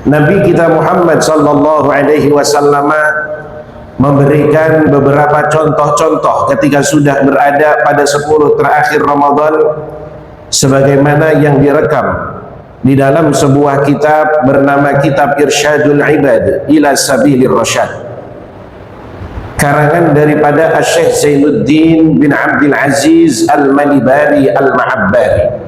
Nabi kita Muhammad sallallahu alaihi wasallam memberikan beberapa contoh-contoh ketika sudah berada pada 10 terakhir Ramadan, sebagaimana yang direkam di dalam sebuah kitab bernama Kitab Irsyadul Ibad ila Sabilir Rasyad, karangan daripada Syekh Zainuddin bin Abdul Aziz Al-Malibari Al-Ma'abbari.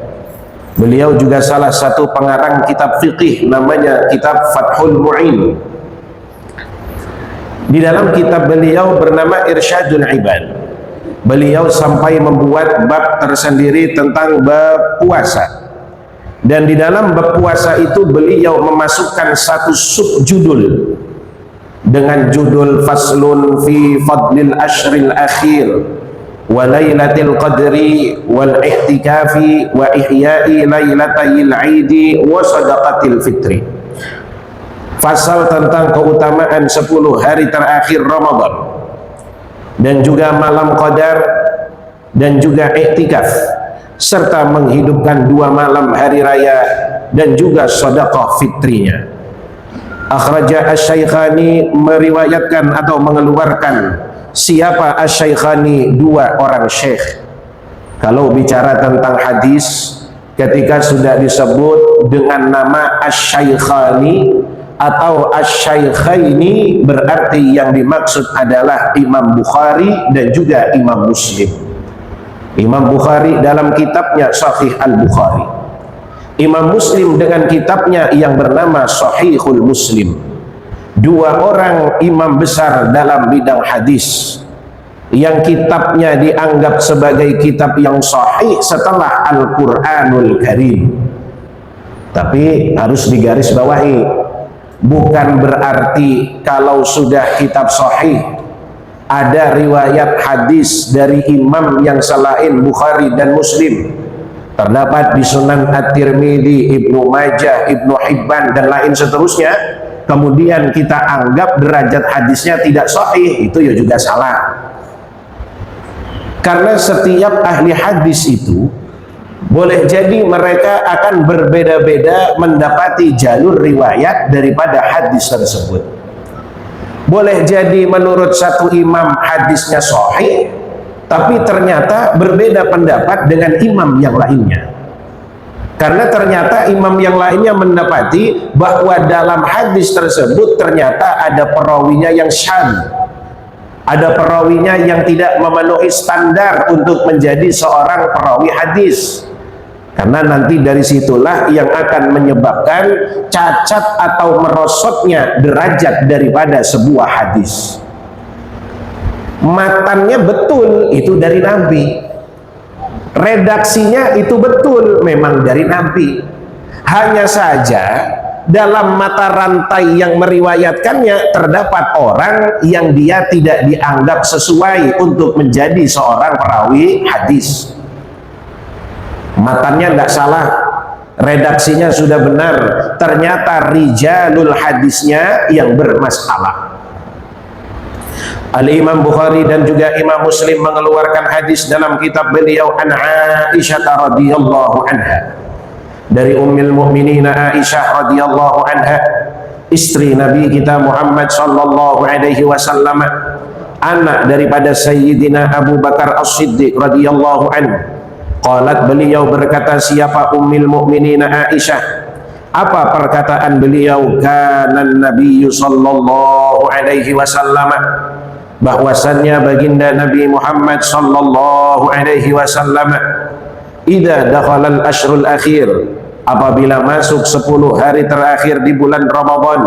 Beliau juga salah satu pengarang kitab fiqih namanya kitab Fathul Mu'in. Di dalam kitab beliau bernama Irsyadul Ibad, beliau sampai membuat bab tersendiri tentang bab puasa. Dan di dalam bab puasa itu beliau memasukkan satu subjudul dengan judul Faslun fi Fadlil Ashril Akhir wa Lailatul Qadri wal Ihtikafi wa Ihya'i Lailatayil Aidi wa Sadaqatil Fitri. Fasal tentang keutamaan 10 hari terakhir Ramadan dan juga malam Qadar dan juga iktikaf, serta menghidupkan 2 malam hari raya dan juga sedekah fitrinya. Akhraja Asy-Syaikhani meriwayatkan atau mengeluarkan. Siapa Asy-Syaikhani? 2 orang syekh. Kalau bicara tentang hadis, ketika sudah disebut dengan nama Asy-Syaikhani atau Asy-Syaikhaini, berarti yang dimaksud adalah Imam Bukhari dan juga Imam Muslim. Imam Bukhari dalam kitabnya Sahih Al-Bukhari, Imam Muslim dengan kitabnya yang bernama Sahihul Muslim. 2 orang imam besar dalam bidang hadis yang kitabnya dianggap sebagai kitab yang sahih setelah Al-Quranul Karim. Tapi harus digarisbawahi, bukan berarti kalau sudah kitab sahih ada riwayat hadis dari imam yang selain Bukhari dan Muslim. Terdapat di Sunan At-Tirmidzi, Ibnu Majah, Ibnu Hibban dan lain seterusnya, kemudian kita anggap derajat hadisnya tidak sahih, itu ya juga salah. Karena setiap ahli hadis itu boleh jadi mereka akan berbeda-beda mendapati jalur riwayat daripada hadis tersebut. Boleh jadi menurut satu imam hadisnya sahih, tapi ternyata berbeda pendapat dengan imam yang lainnya. Karena ternyata imam yang lainnya mendapati bahwa dalam hadis tersebut ternyata ada perawinya yang syadz, ada perawinya yang tidak memenuhi standar untuk menjadi seorang perawi hadis. Karena nanti dari situlah yang akan menyebabkan cacat atau merosotnya derajat daripada sebuah hadis. Matannya betul, itu dari Nabi. Redaksinya itu betul, memang dari Nabi. Hanya saja dalam mata rantai yang meriwayatkannya terdapat orang yang dia tidak dianggap sesuai untuk menjadi seorang perawi hadis. Matannya tidak salah, redaksinya sudah benar, ternyata rijalul hadisnya yang bermasalah. Al-Imam Bukhari dan juga Imam Muslim mengeluarkan hadis dalam kitab beliau an Aisyah radhiyallahu anha, dari Ummul Mukminin Aisyah radhiyallahu anha, istri Nabi kita Muhammad sallallahu alaihi wasallam, anak daripada Sayyidina Abu Bakar As-Siddiq radhiyallahu anhu. Qalat, beliau berkata, siapa Ummul Mukminin Aisyah? Apa perkataan beliau? Kana Nabi sallallahu alaihi wasallam, bahwasannya baginda Nabi Muhammad sallallahu alaihi wasallam, idza dakhala al-ashrul akhir, apabila masuk 10 hari terakhir di bulan Ramadan,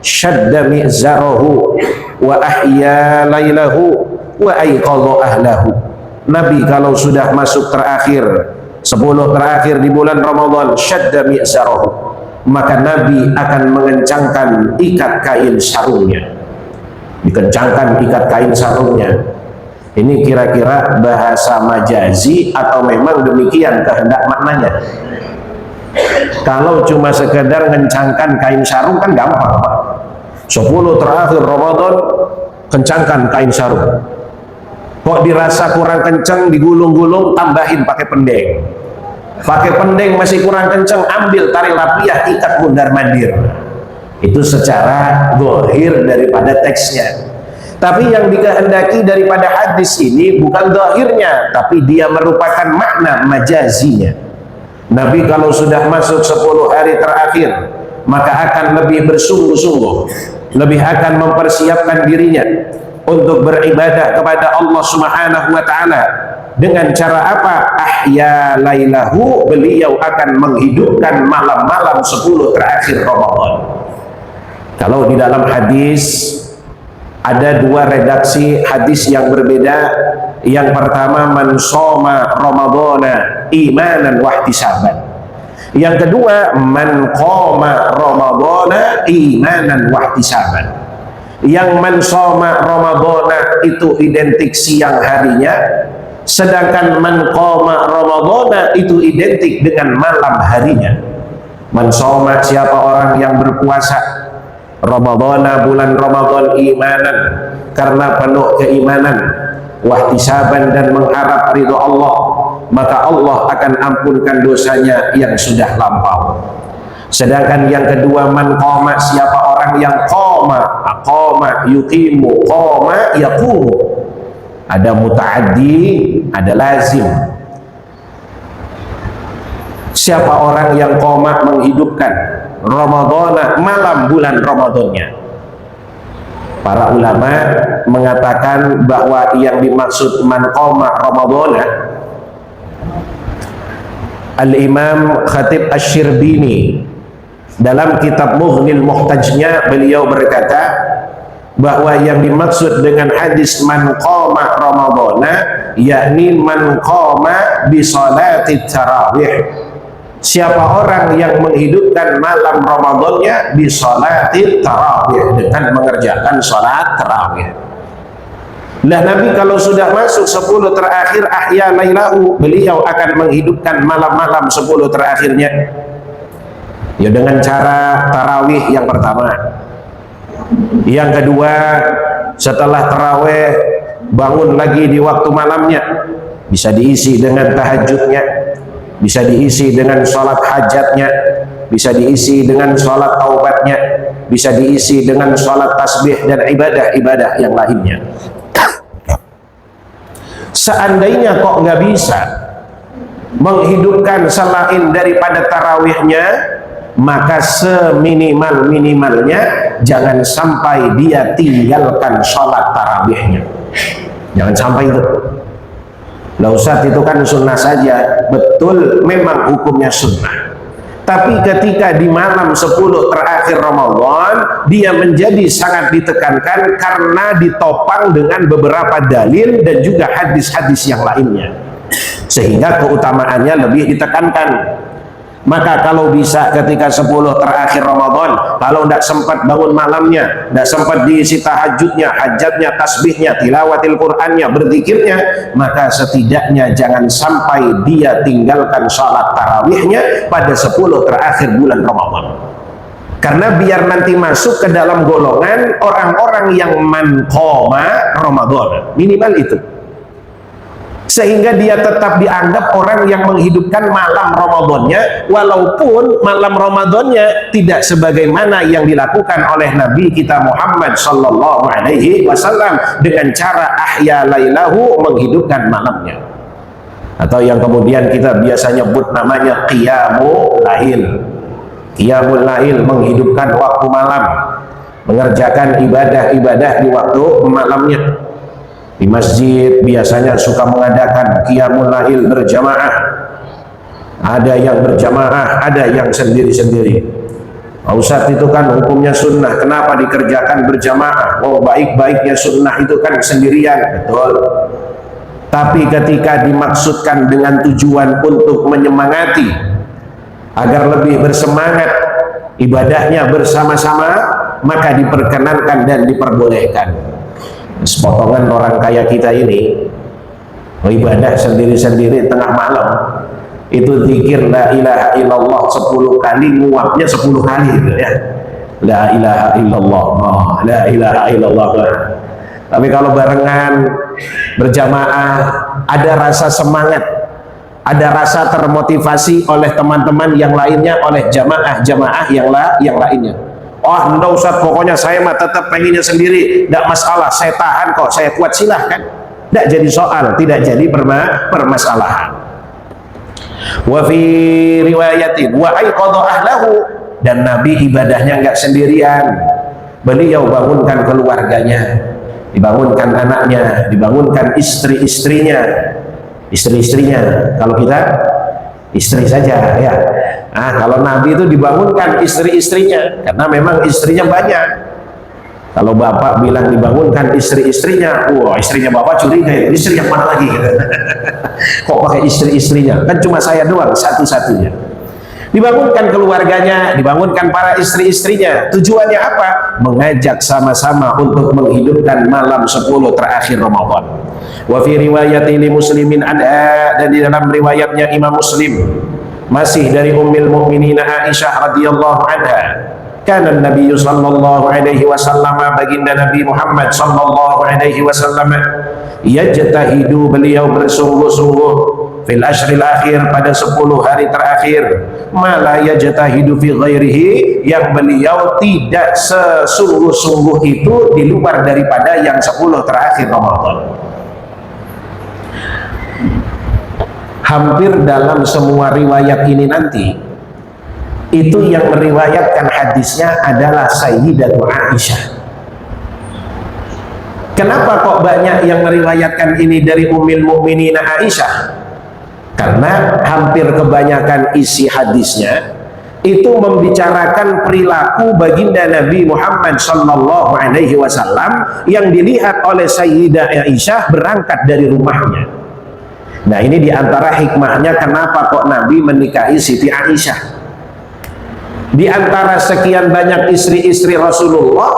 syadda mi'zarahu wa ahya lailahu wa aiqadha ahlahu. Nabi kalau sudah masuk terakhir 10 terakhir di bulan Ramadan, syadda mi'zarahu, maka Nabi akan mengencangkan ikat kain sarungnya. Dikencangkan ikat kain sarungnya. Ini kira-kira bahasa majazi atau memang demikian kehendak maknanya? Kalau cuma sekedar mengencangkan kain sarung kan gampang, Pak. 10 terakhir Ramadan kencangkan kain sarung. Kok dirasa kurang kencang, digulung-gulung, tambahin pakai pendek. Pakai pendek masih kurang kencang, ambil tali lapiah, ikat mundar mandir. Itu secara zahir daripada teksnya. Tapi yang dikehendaki daripada hadis ini bukan zahirnya, tapi dia merupakan makna majazinya. Nabi kalau sudah masuk 10 hari terakhir, maka akan lebih bersungguh-sungguh, lebih akan mempersiapkan dirinya untuk beribadah kepada Allah Subhanahu wa taala. Dengan cara apa? Ahya lailahu, beliau akan menghidupkan malam-malam 10 terakhir Ramadan. Kalau di dalam hadis ada 2 redaksi hadis yang berbeda. Yang pertama, man shoma ramadhana imanan wa ihtisaban. Yang kedua, man qama ramadhana imanan wa ihtisaban. Yang man shoma ramadhana itu identik siang harinya, sedangkan man qama ramadhana itu identik dengan malam harinya. Man shoma, siapa orang yang berpuasa Ramadhana, bulan Ramadan, imanan, karena penuh keimanan, wahtisaban, dan mengharap ridho Allah, maka Allah akan ampunkan dosanya yang sudah lampau. Sedangkan yang kedua, man qoma, siapa orang yang qoma yuqimu, qoma yaqumu, ada muta'addi, ada lazim. Siapa orang yang qoma, menghidupkan Ramadhana, malam bulan Ramadannya. Para ulama mengatakan bahwa yang dimaksud man qama Ramadhana, Al-Imam Khatib Asy-Syirbini dalam kitab Mughnil Muhtajnya, beliau berkata bahwa yang dimaksud dengan hadis man qama Ramadhana yakni man qama bi salati tarawih. Siapa orang yang menghidupkan malam Ramadannya di salati tarawih, dengan mengerjakan salat tarawih. Nah, Nabi kalau sudah masuk 10 terakhir ahya lailahu, beliau akan menghidupkan malam-malam 10 terakhirnya. Ya, dengan cara tarawih yang pertama. Yang kedua, setelah tarawih bangun lagi di waktu malamnya, bisa diisi dengan tahajudnya, bisa diisi dengan sholat hajatnya, bisa diisi dengan sholat taubatnya, bisa diisi dengan sholat tasbih dan ibadah-ibadah yang lainnya. Seandainya kok nggak bisa menghidupkan selain daripada tarawihnya, maka seminimal-minimalnya jangan sampai dia tinggalkan sholat tarawihnya. Jangan sampai itu. Lah Ustaz, itu kan sunnah saja. Betul, memang hukumnya sunnah. Tapi ketika di malam 10 terakhir Ramadan, dia menjadi sangat ditekankan karena ditopang dengan beberapa dalil dan juga hadis-hadis yang lainnya, sehingga keutamaannya lebih ditekankan. Maka kalau bisa ketika 10 terakhir Ramadan, kalau tidak sempat bangun malamnya, tidak sempat diisi tahajudnya, hajatnya, tasbihnya, tilawatil Qur'annya, berzikirnya, maka setidaknya jangan sampai dia tinggalkan sholat tarawihnya pada 10 terakhir bulan Ramadan. Karena biar nanti masuk ke dalam golongan orang-orang yang man qoma Ramadan, minimal itu. Sehingga dia tetap dianggap orang yang menghidupkan malam Ramadannya, walaupun malam Ramadannya tidak sebagaimana yang dilakukan oleh Nabi kita Muhammad sallallahu alaihi wasallam dengan cara ahya lailahu, menghidupkan malamnya. Atau yang kemudian kita biasa nyebut namanya qiyamul lail. Qiyamul lail, menghidupkan waktu malam, mengerjakan ibadah-ibadah di waktu malamnya. Di masjid biasanya suka mengadakan qiyamul lail berjamaah. Ada yang berjamaah, ada yang sendiri-sendiri. Ustaz, itu kan hukumnya sunnah, kenapa dikerjakan berjamaah? Oh, baik-baiknya sunnah itu kan sendirian. Betul. Tapi ketika dimaksudkan dengan tujuan untuk menyemangati agar lebih bersemangat ibadahnya bersama-sama, maka diperkenankan dan diperbolehkan. Sepotongan orang kaya kita ini ibadah sendiri-sendiri tengah malam, itu zikir la ilaha illallah 10 kali, nguapnya 10 kali gitu ya. La ilaha illallah, la ilaha illallah. Tapi kalau barengan berjamaah, ada rasa semangat, ada rasa termotivasi oleh teman-teman yang lainnya, oleh jamaah-jamaah yang lainnya. Oh enggak Ustaz, pokoknya saya mah tetap pengennya sendiri, enggak masalah, saya tahan kok, saya kuat, silahkan. Enggak jadi soal, tidak jadi permasalahan. Wa fi riwayatin wa aiqadha ahlahu, dan Nabi ibadahnya enggak sendirian. Beliau bangunkan keluarganya, dibangunkan anaknya, dibangunkan istri-istrinya. Kalau kita istri saja ya. Nah, kalau Nabi itu dibangunkan istri-istrinya, karena memang istrinya banyak. Kalau bapak bilang dibangunkan istri-istrinya, wah istrinya bapak curiga, istri yang mana lagi? Kok pakai istri-istrinya? Kan cuma saya doang, satu-satunya. Dibangunkan keluarganya, dibangunkan para istri-istrinya. Tujuannya apa? Mengajak sama-sama untuk menghidupkan malam 10 terakhir Ramadan. Wa fi riwayati li Muslimin, ada dan di dalam riwayatnya Imam Muslim masih dari Ummul Mukminin Aisyah radhiyallahu anha, kana Nabi sallallahu alaihi wasallam, baginda Nabi Muhammad sallallahu alaihi wasallam, yajtahidu, beliau bersungguh-sungguh fil ashril akhir, pada 10 hari terakhir, mala yajtahidu fi ghairihi, yang beliau tidak sesungguh-sungguh itu di luar daripada yang 10 terakhir Ramadan. Hampir dalam semua riwayat ini nanti, itu yang meriwayatkan hadisnya adalah Sayyidatu Aisyah. Kenapa kok banyak yang meriwayatkan ini dari Ummul Mukminin Aisyah? Karena hampir kebanyakan isi hadisnya itu membicarakan perilaku baginda Nabi Muhammad sallallahu alaihi wasallam yang dilihat oleh Sayyidah Aisyah berangkat dari rumahnya. Nah, ini diantara hikmahnya kenapa kok Nabi menikahi Siti Aisyah. Di antara sekian banyak istri-istri Rasulullah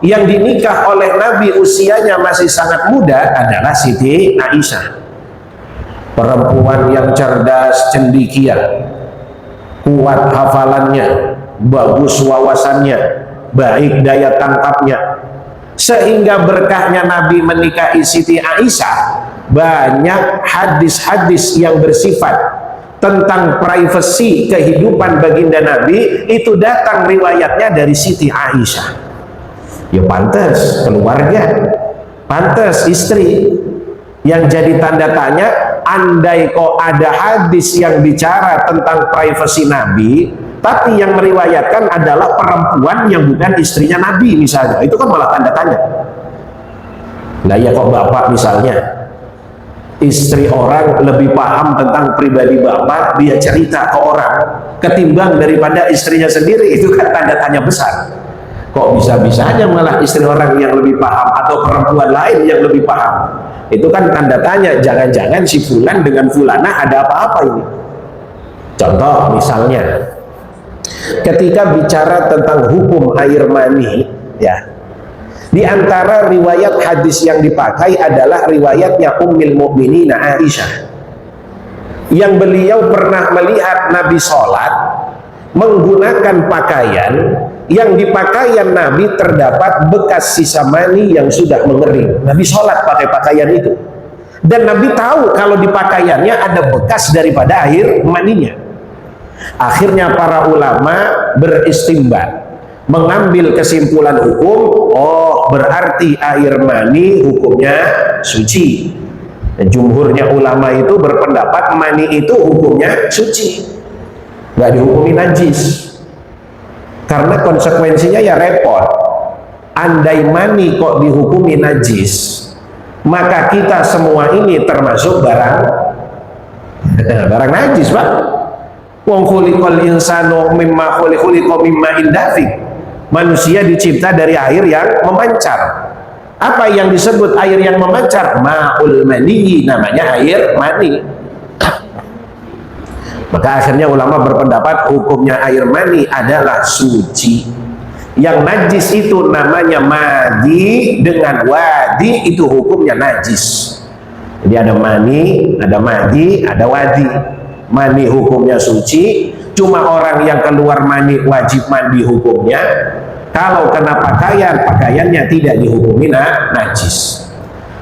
yang dinikah oleh Nabi usianya masih sangat muda adalah Siti Aisyah. Perempuan yang cerdas, cendekia, kuat hafalannya, bagus wawasannya, baik daya tangkapnya, sehingga berkahnya Nabi menikahi Siti Aisyah, banyak hadis-hadis yang bersifat tentang privasi kehidupan baginda Nabi itu datang riwayatnya dari Siti Aisyah. Ya pantas keluarga, pantas istri. Yang jadi tanda tanya, andai kok ada hadis yang bicara tentang privasi Nabi, tapi yang meriwayatkan adalah perempuan yang bukan istrinya Nabi misalnya, itu kan malah tanda tanya. Nah ya kok bapak misalnya, istri orang lebih paham tentang pribadi bapak, dia cerita ke orang ketimbang daripada istrinya sendiri, itu kan tanda tanya besar. Kok bisa-bisanya malah istri orang yang lebih paham atau perempuan lain yang lebih paham? Itu kan tanda tanya, jangan-jangan si fulan dengan fulana ada apa-apa ini. Contoh misalnya, ketika bicara tentang hukum air mani, ya, di antara riwayat hadis yang dipakai adalah riwayatnya Ummul Mukminin Aisyah, yang beliau pernah melihat Nabi sholat menggunakan pakaian yang di pakaian Nabi terdapat bekas sisa mani yang sudah mengering. Nabi sholat pakai pakaian itu, dan Nabi tahu kalau di pakaiannya ada bekas daripada air maninya. Akhirnya para ulama beristimbat, mengambil kesimpulan hukum, oh berarti air mani hukumnya suci. Dan jumhurnya ulama itu berpendapat mani itu hukumnya suci, nggak dihukumi najis. Karena konsekuensinya ya repot. Andai mani kok dihukumi najis, maka kita semua ini termasuk barang najis, Pak. Wong khuliqal insanu mimma khuliqa mimma indafiq. Manusia dicipta dari air yang memancar. Apa yang disebut air yang memancar? Ma'ul mani, namanya air mani. Maka akhirnya ulama berpendapat hukumnya air mani adalah suci. Yang najis itu namanya madi dengan wadi, itu hukumnya najis. Jadi ada mani, ada madi, ada wadi. Mani hukumnya suci, cuma orang yang keluar mani wajib mandi hukumnya. Kalau kena pakaian, pakaiannya tidak dihukumi najis.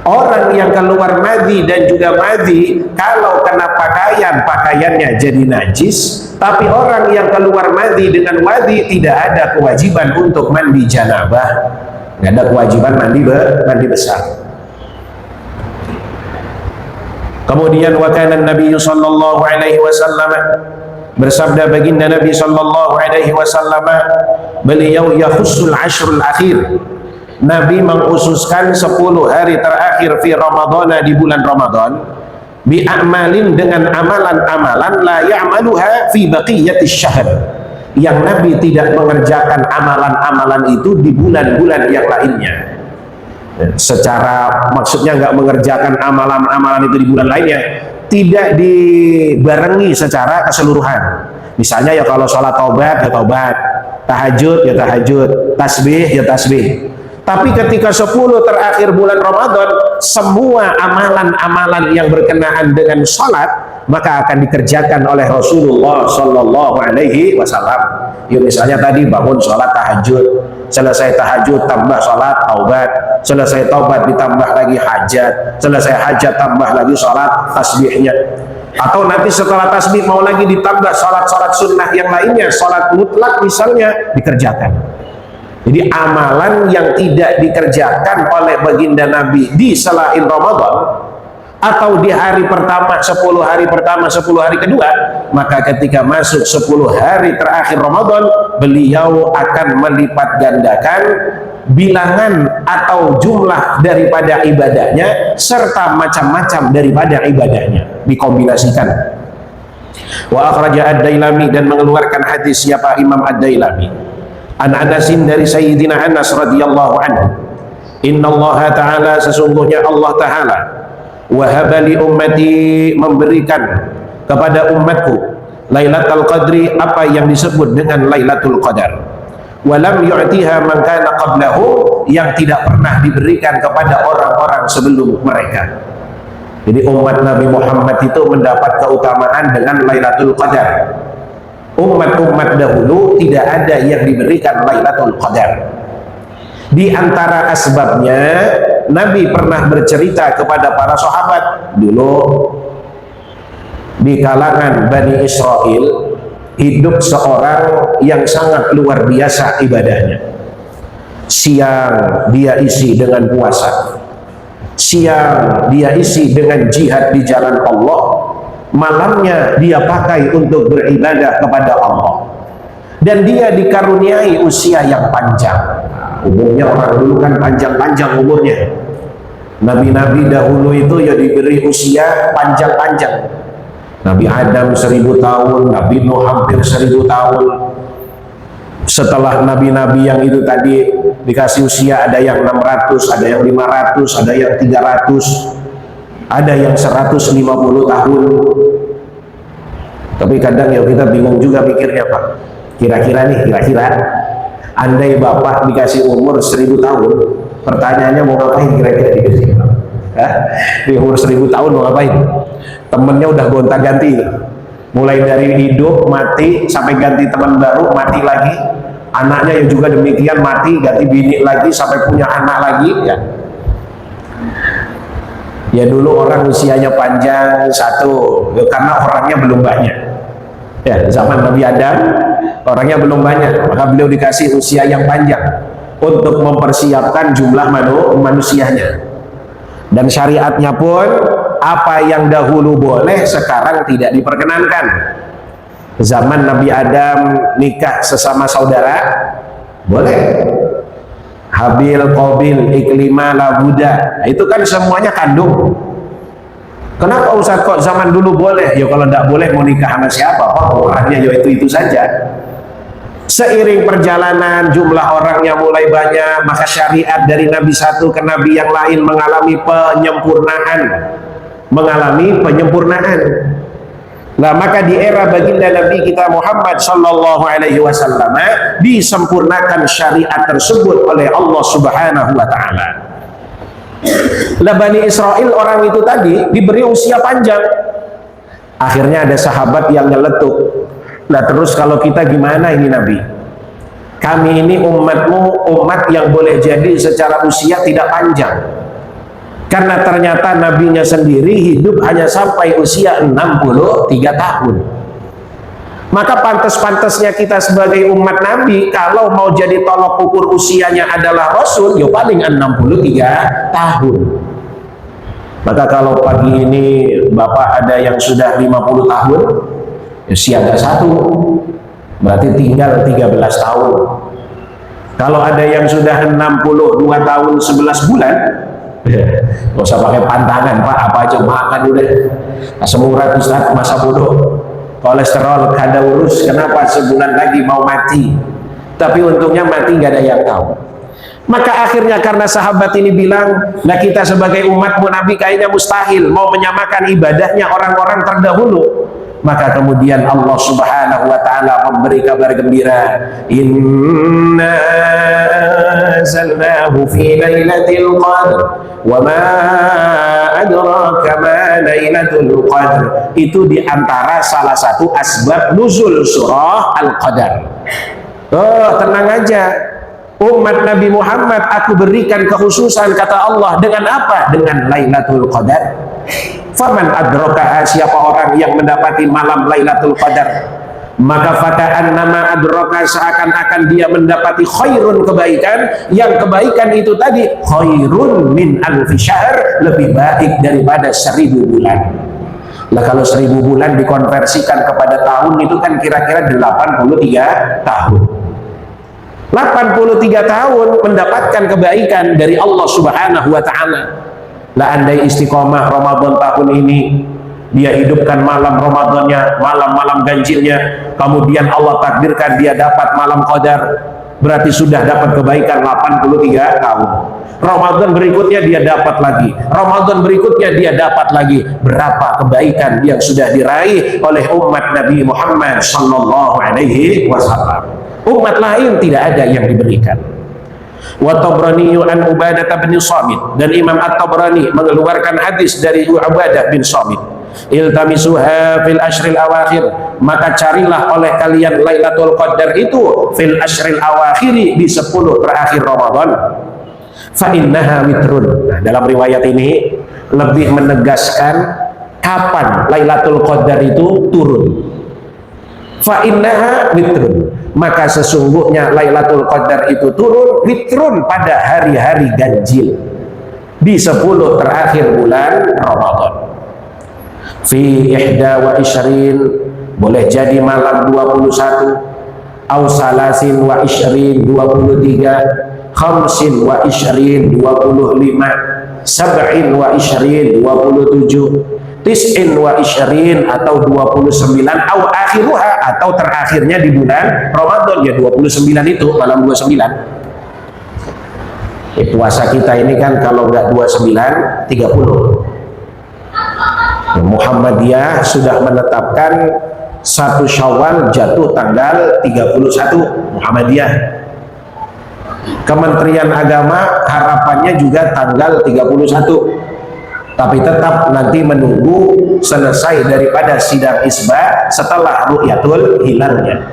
Orang yang keluar madhi dan juga madhi, kalau kena pakaian, pakaiannya jadi najis. Tapi orang yang keluar madhi dengan wadhi tidak ada kewajiban untuk mandi janabah, nggak ada kewajiban mandi besar. Kemudian wa kana Nabi sallallahu alaihi wasallam, bersabda baginda Nabi sallallahu alaihi wasallam, beliau yakhussul ashrul akhir, Nabi mengkhususkan 10 hari terakhir fi Ramadhan, di bulan Ramadan, bi a'malin, dengan amalan-amalan la ya'maluha fi baqiyatis syahr, yang Nabi tidak mengerjakan amalan-amalan itu di bulan-bulan yang lainnya. Secara maksudnya nggak mengerjakan amalan-amalan itu di bulan lainnya, tidak dibarengi secara keseluruhan. Misalnya ya kalau sholat taubat ya taubat, tahajud ya tahajud, tasbih ya tasbih. Tapi ketika 10 terakhir bulan Ramadan, semua amalan-amalan yang berkenaan dengan sholat maka akan dikerjakan oleh Rasulullah Sallallahu Alaihi Wasallam. Ya misalnya tadi bangun sholat tahajud, selesai tahajud tambah sholat taubat, selesai taubat ditambah lagi hajat, selesai hajat tambah lagi sholat tasbihnya. Atau nanti setelah tasbih mau lagi ditambah sholat-sholat sunnah yang lainnya, sholat mutlak misalnya, dikerjakan. Jadi amalan yang tidak dikerjakan oleh baginda Nabi di selain Ramadan atau di hari pertama, 10 hari pertama, 10 hari kedua, maka ketika masuk 10 hari terakhir Ramadan, beliau akan melipat gandakan bilangan atau jumlah daripada ibadahnya serta macam-macam daripada ibadahnya, dikombinasikan. Wa akhraja ad-Dailami, dan mengeluarkan hadis siapa? Imam ad-Dailami. An Anasin, dari Sayyidina Anas radhiyallahu anhu, innallaha ta'ala, sesungguhnya Allah ta'ala, wahaba li ummati, memberikan kepada umatku, Lailatul Qadri, apa yang disebut dengan Lailatul Qadar, walam yu'tiha man kana qablahu, yang tidak pernah diberikan kepada orang-orang sebelum mereka. Jadi umat Nabi Muhammad itu mendapat keutamaan dengan Lailatul Qadar. Umat-umat dahulu tidak ada yang diberikan Lailatul Qadar. Di antara asbabnya, Nabi pernah bercerita kepada para sahabat dulu, di kalangan Bani Israel hidup seorang yang sangat luar biasa ibadahnya. Siang dia isi dengan puasa, siang dia isi dengan jihad di jalan Allah, malamnya dia pakai untuk beribadah kepada Allah. Dan dia dikaruniai usia yang panjang. Umumnya orang dulu kan panjang-panjang umurnya. Nabi-nabi dahulu itu ya diberi usia panjang-panjang. Nabi Adam 1000 tahun, Nabi Nuh hampir 1000 tahun. Setelah nabi-nabi yang itu tadi dikasih usia, ada yang 600, ada yang 500, ada yang 300, ada yang 150 tahun. Tapi kadang ya kita bingung juga pikirnya, Pak. Kira-kira andai bapak dikasih umur 1000 tahun, pertanyaannya mau ngapain kira-kira dikasih? Di umur 1000 tahun mau ngapain? Temennya udah gonta-ganti, mulai dari hidup, mati, sampai ganti teman baru, mati lagi. Anaknya ya juga demikian, mati, ganti bini lagi, sampai punya anak lagi. Ya dulu orang usianya panjang satu, ya karena orangnya belum banyak. Ya zaman Nabi Adam orangnya belum banyak, maka beliau dikasih usia yang panjang untuk mempersiapkan jumlah manusianya. Dan syariatnya pun apa yang dahulu boleh sekarang tidak diperkenankan. Zaman Nabi Adam nikah sesama saudara boleh. Habil, Qabil, Iklimah, Labuda, itu kan semuanya kandung. Kenapa Ustaz kok zaman dulu boleh? Ya kalau tidak boleh mau nikah sama siapa? Orangnya ya itu saja. Seiring perjalanan jumlah orangnya mulai banyak, maka syariat dari Nabi satu ke Nabi yang lain mengalami penyempurnaan. Nah, maka di era baginda Nabi kita Muhammad Sallallahu Alaihi Wasallam disempurnakan syariat tersebut oleh Allah Subhanahu Wa Taala. Lah Bani Israel orang itu tadi diberi usia panjang. Akhirnya ada sahabat yang nyeletuk. Nah terus kalau kita gimana ini Nabi? Kami ini umatmu, umat yang boleh jadi secara usia tidak panjang. Karena ternyata nabinya sendiri hidup hanya sampai usia 63 tahun. Maka pantas-pantasnya kita sebagai umat Nabi kalau mau jadi tolok ukur usianya adalah Rasul, ya paling 63 tahun. Maka kalau pagi ini Bapak ada yang sudah 50 tahun, ya siaga 1, berarti tinggal 13 tahun. Kalau ada yang sudah 62 tahun 11 bulan, nggak usah pakai pantangan Pak, apa aja makan udah. Asam urat Ustaz, masa bodoh, kolesterol kada urus, kenapa sebulan lagi mau mati? Tapi untungnya mati nggak ada yang tahu. Maka akhirnya karena sahabat ini bilang, nah kita sebagai umatmu Nabi kayaknya mustahil mau menyamakan ibadahnya orang-orang terdahulu. Maka kemudian Allah Subhanahu wa taala memberi kabar gembira, inna anzalnahu fi lailatul qadr wa ma adraka ma lailatul qadr. Itu diantara salah satu asbab nuzul surah Al-Qadar. Oh, tenang aja, umat Nabi Muhammad aku berikan kekhususan, kata Allah, dengan apa? Dengan Lailatul Qadar. Faman adraka, siapa orang yang mendapati malam Lailatul Qadar, maka faka'an nama adraka, seakan-akan dia mendapati khairun, kebaikan, yang kebaikan itu tadi khairun min alfi syahr, lebih baik daripada 1000 bulan. Nah kalau 1000 bulan dikonversikan kepada tahun itu kan kira-kira 83 tahun. 83 tahun mendapatkan kebaikan dari Allah Subhanahu wa ta'ala. Lah andai istiqomah Ramadan tahun ini, dia hidupkan malam Ramadannya, malam-malam ganjilnya, kemudian Allah takdirkan dia dapat malam Qadar, berarti sudah dapat kebaikan 83 tahun. Ramadan berikutnya dia dapat lagi, Ramadan berikutnya dia dapat lagi. Berapa kebaikan yang sudah diraih oleh umat Nabi Muhammad sallallahu alaihi wasallam. Umat lain tidak ada yang diberikan. Wa Tabrani an Ubadah bin Samit, dan Imam At-Tabrani mengeluarkan hadis dari Ubadah bin Samit, iltamisuha fil ashril awakhir, maka carilah oleh kalian Lailatul Qadar itu fil ashril awakhiri, di 10 terakhir Ramadan. Fa innaha witrun. Nah, dalam riwayat ini lebih menegaskan kapan Lailatul Qadar itu turun. Fa innaha witrun, maka sesungguhnya Lailatul Qadar itu turun witrun pada hari-hari ganjil, di 10 terakhir bulan Ramadan. Fi ihda wa ishrin, boleh jadi malam 21, au salasin wa ishrin 23, khamsin wa ishrin 25, sab'in wa ishrin 27, tis'in wa ishrin atau 29, au akhiruha atau terakhirnya di bulan Ramadan, ya 29 itu malam 29. Puasa kita ini kan kalau nggak 29, 30. Muhammadiyah sudah menetapkan 1 Syawal jatuh tanggal 31 Muhammadiyah. Kementerian Agama harapannya juga tanggal 31. Tapi tetap nanti menunggu selesai daripada sidang isbat setelah ru'yatul hilalnya.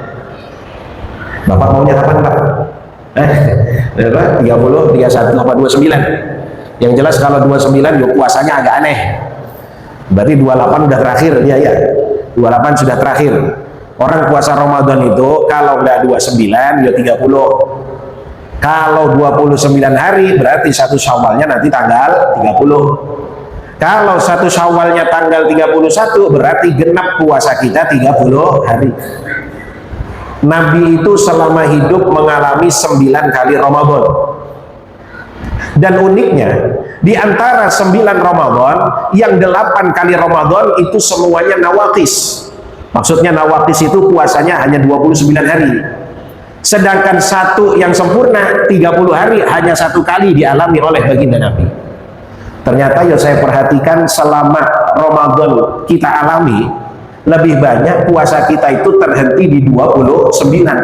Bapak maunya kapan Pak? 30, 31, apa 29? Yang jelas kalau 29 yuk puasanya agak aneh. Berarti 28 udah terakhir dia ya. 28 sudah terakhir. Orang puasa Ramadan itu kalau nggak 29 ya 30. Kalau 29 hari berarti 1 Syawalnya nanti tanggal 30. Kalau 1 Syawalnya tanggal 31 berarti genap puasa kita 30 hari. Nabi itu selama hidup mengalami 9 kali Ramadan. Dan uniknya, di antara 9 Ramadan, yang 8 kali Ramadan itu semuanya nawaqis. Maksudnya nawaqis itu puasanya hanya 29 hari. Sedangkan 1 yang sempurna 30 hari hanya 1 kali dialami oleh baginda Nabi. Ternyata yang saya perhatikan selama Ramadan kita alami, lebih banyak puasa kita itu terhenti di 29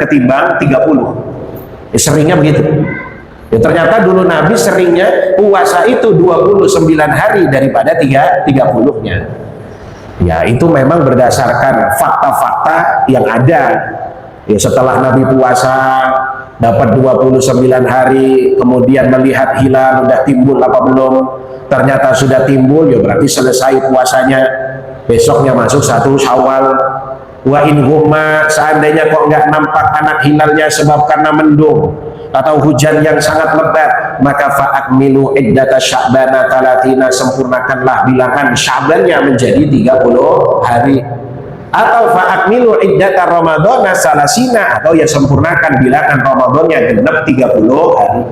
ketimbang 30. Ya, seringnya begitu. Ya, ternyata dulu Nabi seringnya puasa itu 29 hari daripada 30-nya. Ya, itu memang berdasarkan fakta-fakta yang ada. Ya, setelah Nabi puasa dapat 29 hari, kemudian melihat hilal udah timbul apa belum, ternyata sudah timbul, ya berarti selesai puasanya, besoknya masuk 1 Syawal. Wa in humma, seandainya kok nggak nampak anak hilalnya sebab karena mendung atau hujan yang sangat lebat, maka fa'akmilu iddata sya'bana talatina, sempurnakanlah bilangan Sya'bannya menjadi 30 hari. Atau fa'akmilu iddata ramadhana salasina, atau ya sempurnakan bilangan Ramadannya genap 30 hari.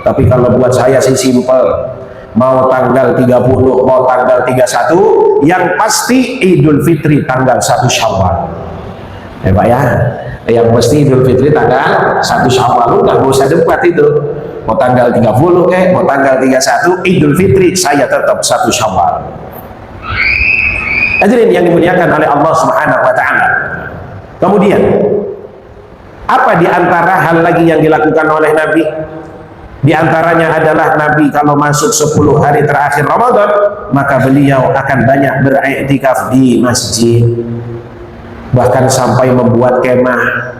Tapi kalau buat saya sih simple, mau tanggal 30, mau tanggal 31, yang pasti Idul Fitri tanggal 1 Syawal. Ya Pak ya, yang pasti Idul Fitri tanggal 1 Syawal, udah gak usah debat itu. Mau tanggal 30 mau tanggal 31, Idul Fitri saya tetap 1 Syawal. Hadirin yang dimuliakan oleh Allah Subhanahu wa taala. Kemudian apa di antara hal lagi yang dilakukan oleh Nabi? Di antaranya adalah Nabi kalau masuk 10 hari terakhir Ramadan, maka beliau akan banyak beriktikaf di masjid, bahkan sampai membuat kemah.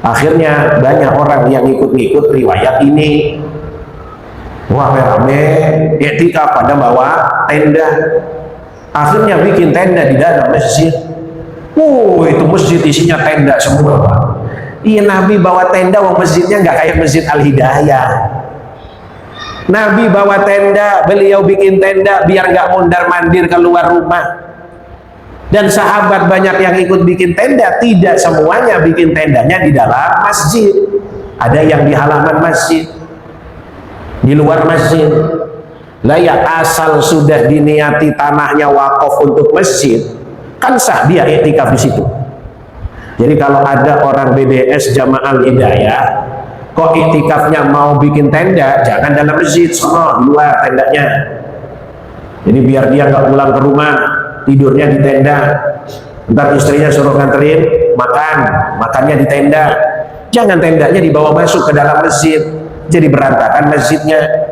Akhirnya banyak orang yang ikut-ikut riwayat ini. Wah, rame iktikaf pada bawa tenda. Akhirnya bikin tenda di dalam masjid. Itu masjid isinya tenda semua, Pak. Iya, Nabi bawa tenda, wong masjidnya nggak kayak Masjid Al-Hidayah. Nabi bawa tenda, beliau bikin tenda biar nggak mondar-mandir keluar rumah. Dan sahabat banyak yang ikut bikin tenda, tidak semuanya bikin tendanya di dalam masjid. Ada yang di halaman masjid, di luar masjid. Lah ya, asal sudah diniati tanahnya wakaf untuk masjid, kan sah dia iktikaf di situ. Jadi kalau ada orang BDS Jamaah Hidayah kok iktikafnya mau bikin tenda, jangan dalam masjid, sono di luar tendanya. Jadi biar dia nggak pulang ke rumah, tidurnya di tenda. Ntar istrinya suruh nganterin makannya di tenda. Jangan tendanya dibawa masuk ke dalam masjid, jadi berantakan masjidnya.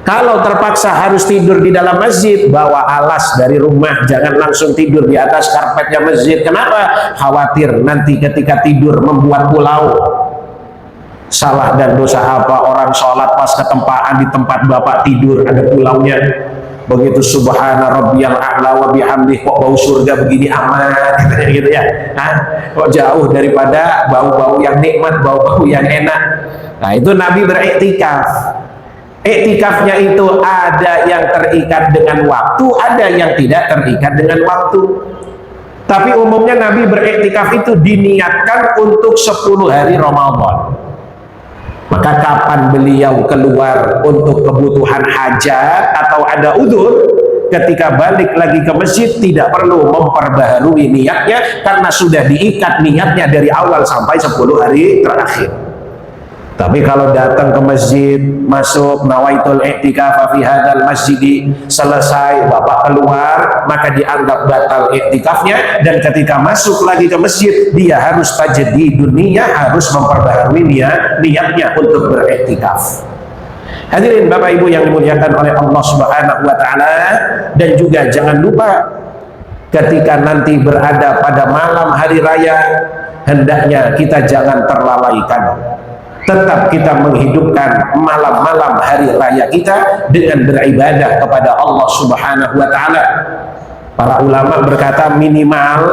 Kalau terpaksa harus tidur di dalam masjid, bawa alas dari rumah, jangan langsung tidur di atas karpetnya masjid. Kenapa? Khawatir nanti ketika tidur membuat pulau. Salah dan dosa apa orang sholat pas ketempaan di tempat bapak tidur ada pulaunya. Begitu subhana rabbiyal a'la wa bihamdih, kok bau surga begini aman, gitu ya. Kok jauh daripada bau-bau yang nikmat, bau-bau yang enak. Nah, itu Nabi beriktikaf. Iktikafnya itu ada yang terikat dengan waktu, ada yang tidak terikat dengan waktu. Tapi umumnya Nabi beriktikaf itu diniatkan untuk 10 hari Ramadan. Maka kapan beliau keluar untuk kebutuhan hajat atau ada udzur, ketika balik lagi ke masjid tidak perlu memperbaharui niatnya karena sudah diikat niatnya dari awal sampai 10 hari terakhir. Tapi kalau datang ke masjid, masuk nawaitul i'tikaf fi hadzal masjid, selesai bapak keluar, maka dianggap batal i'tikafnya, dan ketika masuk lagi ke masjid dia harus tajdidun niyah, harus memperbaharui niatnya untuk beriktikaf. Hadirin Bapak Ibu yang dimuliakan oleh Allah Subhanahu wa taala, dan juga jangan lupa ketika nanti berada pada malam hari raya, hendaknya kita jangan terlalaikan. Tetap kita menghidupkan malam-malam hari raya kita dengan beribadah kepada Allah Subhanahu wa taala. Para ulama berkata minimal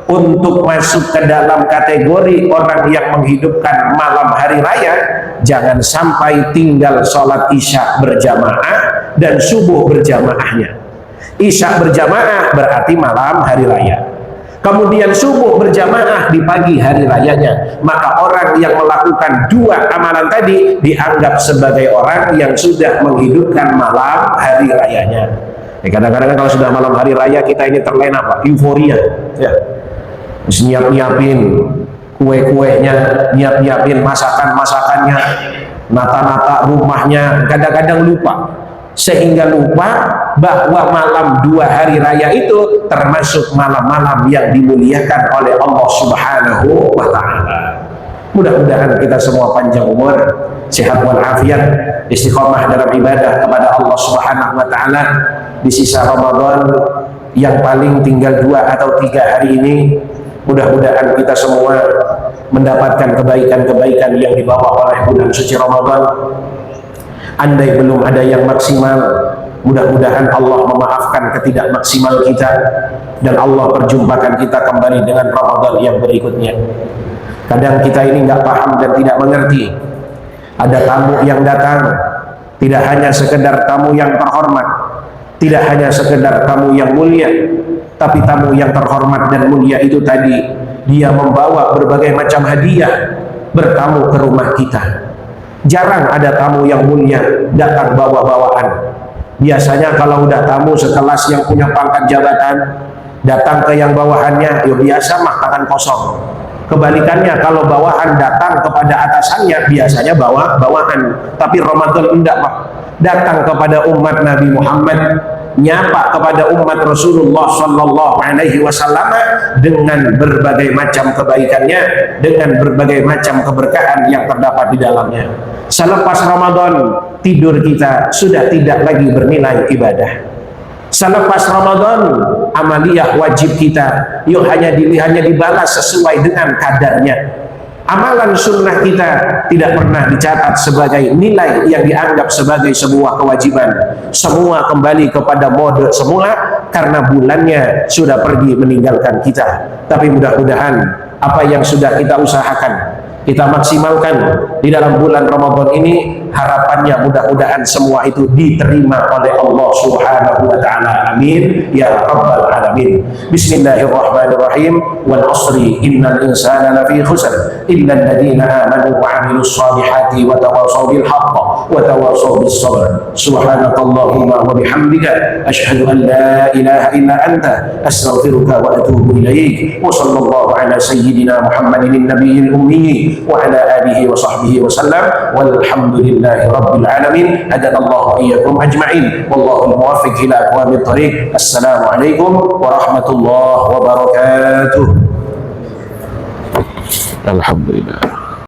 untuk masuk ke dalam kategori orang yang menghidupkan malam hari raya, jangan sampai tinggal sholat isya berjamaah dan subuh berjamaahnya. Isya berjamaah berarti malam hari raya, kemudian subuh berjamaah di pagi hari rayanya, maka orang yang melakukan dua amalan tadi dianggap sebagai orang yang sudah menghidupkan malam hari rayanya. Kadang-kadang kalau sudah malam hari raya kita ini terlena, Pak, euforia ya. Nyiap-nyiapin kue-kuenya, nyiap-nyiapin masakan-masakannya, nata-nata rumahnya, kadang-kadang lupa. Sehingga lupa bahwa malam 2 hari raya itu termasuk malam-malam yang dimuliakan oleh Allah Subhanahu wa ta'ala. Mudah-mudahan kita semua panjang umur, sehat walafiat, istiqomah dalam ibadah kepada Allah Subhanahu wa ta'ala di sisa Ramadan yang paling tinggal 2 atau 3 hari ini. Mudah-mudahan kita semua mendapatkan kebaikan-kebaikan yang dibawa oleh bulan suci Ramadan. Andai belum ada yang maksimal, Mudah-mudahan Allah memaafkan ketidakmaksimal kita dan Allah perjumpakan kita kembali dengan Ramadan yang berikutnya. Kadang kita ini nggak paham dan tidak mengerti. Ada tamu yang datang, tidak hanya sekedar tamu yang terhormat, tidak hanya sekedar tamu yang mulia, tapi tamu yang terhormat dan mulia itu tadi, dia membawa berbagai macam hadiah bertamu ke rumah kita. Jarang ada tamu yang mulia datang bawa-bawaan. Biasanya kalau udah tamu sekelas yang punya pangkat jabatan datang ke yang bawahannya, ya biasa mah tangan kosong. Kebalikannya, kalau bawahan datang kepada atasannya, biasanya bawahan. Tapi Ramadan enggak, Pak. Datang kepada umat Nabi Muhammad, nyapa kepada umat Rasulullah Sallallahu Alaihi Wasallam dengan berbagai macam kebaikannya, dengan berbagai macam keberkahan yang terdapat di dalamnya. Selepas Ramadan, tidur kita sudah tidak lagi bernilai ibadah. Selepas Ramadan, amaliyah wajib kita hanya dibalas sesuai dengan kadarnya. Amalan sunnah kita tidak pernah dicatat sebagai nilai yang dianggap sebagai sebuah kewajiban. Semua kembali kepada mode semula karena bulannya sudah pergi meninggalkan kita. Tapi mudah-mudahan apa yang sudah kita usahakan, kita maksimalkan di dalam bulan Ramadan ini. Harapannya mudah-mudahan semua itu diterima oleh Allah Subhanahu wa taala. Amin ya rabbal alamin. Bismillahirrahmanirrahim. Wal 'ashri innal insana lafi khusr illa alladziina amanu wa 'amilus shalihati wa tawashaw bil haqq wa tawashaw bis sabr. Subhanakallahumma wa bihamdika asyhadu an la ilaha illa anta astaghfiruka wa atubu ilaik. Wa sallallahu ala sayyidina Muhammadin nabiyil ummi wa ala alihi wa sahbihi wa sallam. Walhamdulillah Rabbil alamin. Hadanallahu iyyakum ajma'in. Wallahul muwaffiq ila aqwamit thariq. Assalamualaikum warahmatullahi wabarakatuh. Alhamdulillah.